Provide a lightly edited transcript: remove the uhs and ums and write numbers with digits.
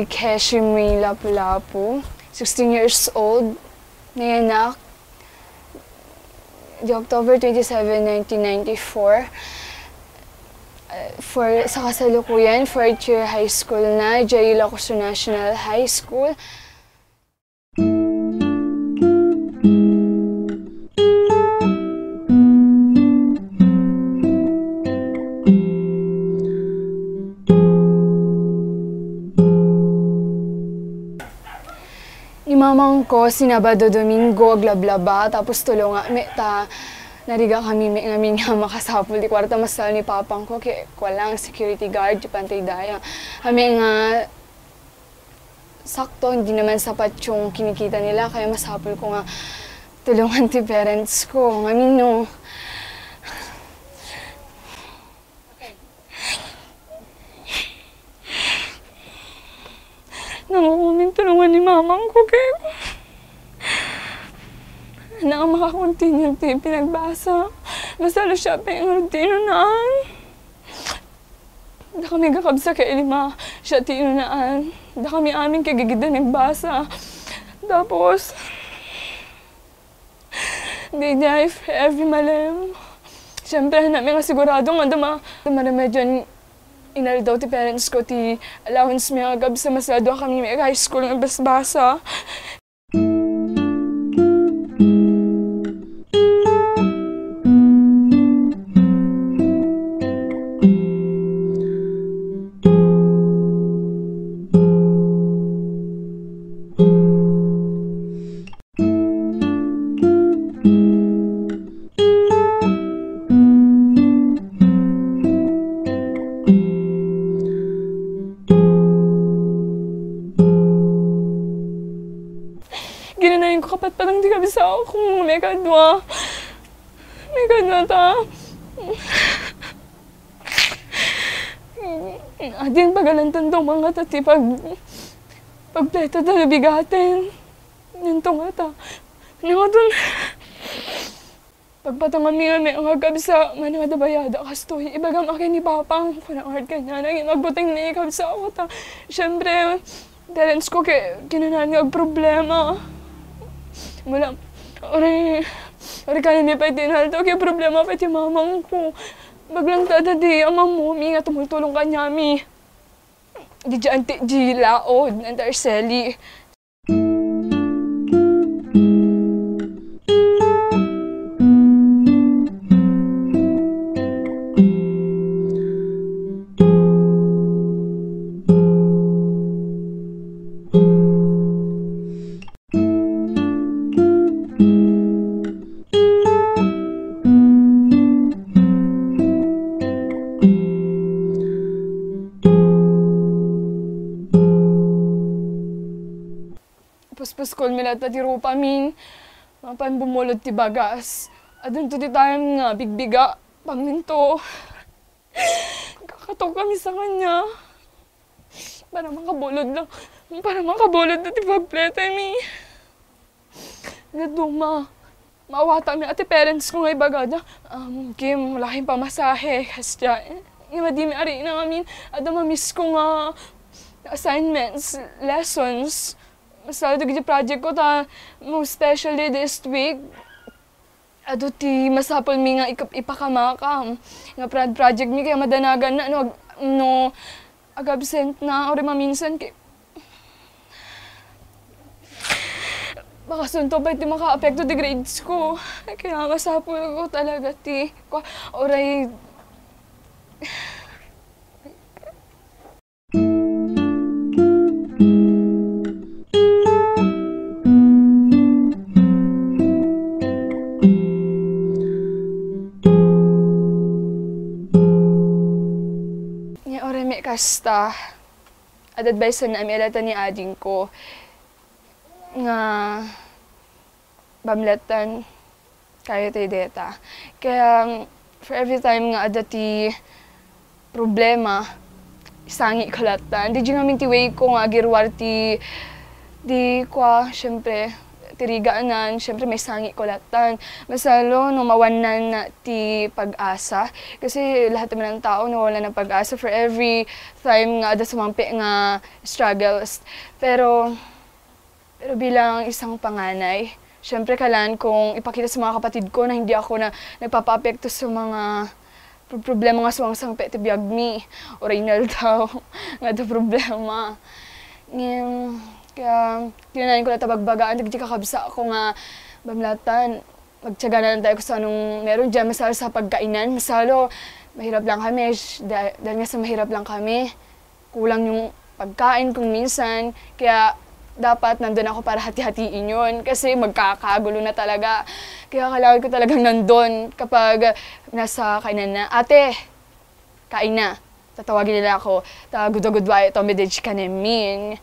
Keshimi Lapu-Lapu, 16 years old, nanganak di October 27, 1994. Sa kasalukuyan, 4th year high school na, J. Ilocos National High School. Ni mamang ko, Sinabado Domingo, aglablaba, tapos tulungan, nariga kami ngamin nga makasapol di kwarta masal ni papang ko, kaya walang security guard, di pantay daya. Kami nga, sakto, hindi naman sapat yung kinikita nila, kaya masapol ko nga tulungan ti parents ko. Ngamin no, nangungumin tulungan ni mamang ko kaya na makakontinue ti pinagbasa. Masalo siya pa yung tinunaan. Da kami kakabsa kay lima siya tinunaan. Da kami amin kay gigida nagbasa. Tapos, di niya every malam. Siyempre, namin nga sigurado nga dumaremedyo inal daw ti parents ko ti allowance mi agab sa masado kami may high school nga basbasa. Ginanayin ko kapat palang di kabisa ako kung may kadwa. May kadwa ta. Adin pagalantan daw mga tati pagpleta ta bigatin. Nito nga ta. Nga dun. Pagpatang kami nga may ang kabisa, nga dabayada kastoy. Ibagam akin ni Papang, kung na-art ka niya, naging magbuting na ikabisa ako ta. Siyempre, parents ko kinanahan nga problema. Wala, ori kaya niya pa itinalto, kaya problema pa iti mamang ko. Baglang tada di, amang mo, nga tumultulong ka niya, mi. Di dyan, di laod, nandarseli. Paskol milata ti rupa min, mapan bumulod ti bagas. Adun to ti time nga, bigbiga, paminto. Kakatok kami sa kanya. Para makabulod na ti pagplete mi. Naduma, maawata mi ati parents ko nga ibagada. Kim, malaking pamasahe, kasya. Nga di mi ari na amin, ada mamiss ko nga assignments, lessons. Masalo di project ko ta, most especially this week. Ado ti masapol mi nga ipakamakam. Nga project mi kaya madanagan na, no ag-absent na, or maminsan kay baka sunto pa iti maka-apekto ti grades ko. Kaya masapol ko talaga ti, oray kasta, ad-advise na amilata ni ading ko nga bamlatan kayo tayo deta. Kaya for every time nga adati problema, isangi kalatan. Di namin ti way ko nga girwar ti, di kwa, syempre, tirigaanan, syempre may sangi kulatan. Masalo, no, mawanan na ti pag-asa. Kasi lahat naman ng tao nawala ng pag-asa for every time nga ada sumampi nga struggles. Pero bilang isang panganay, syempre kailangan kong ipakita sa mga kapatid ko na hindi ako na nagpapa-apekto sa mga problema nga suwang sang ti biag mi. Orinal daw, nga ito problema. Kaya, tinanayin ko na tabagbagaan, di kakabsa ako nga bamlatan. Magtyaga na lang tayo kung sa anong meron dyan, masalo sa pagkainan. Masalo, mahirap lang kami, dahil nga sa mahirap lang kami. Kulang yung pagkain kung minsan, kaya dapat nandun ako para hati-hatiin yun kasi magkakagulo na talaga. Kaya kailangan ko talagang nandun kapag nasa kainan na, ate, kain na. Tatawagin nila ako, ta gudwa-gudwa, tomedej ka namin.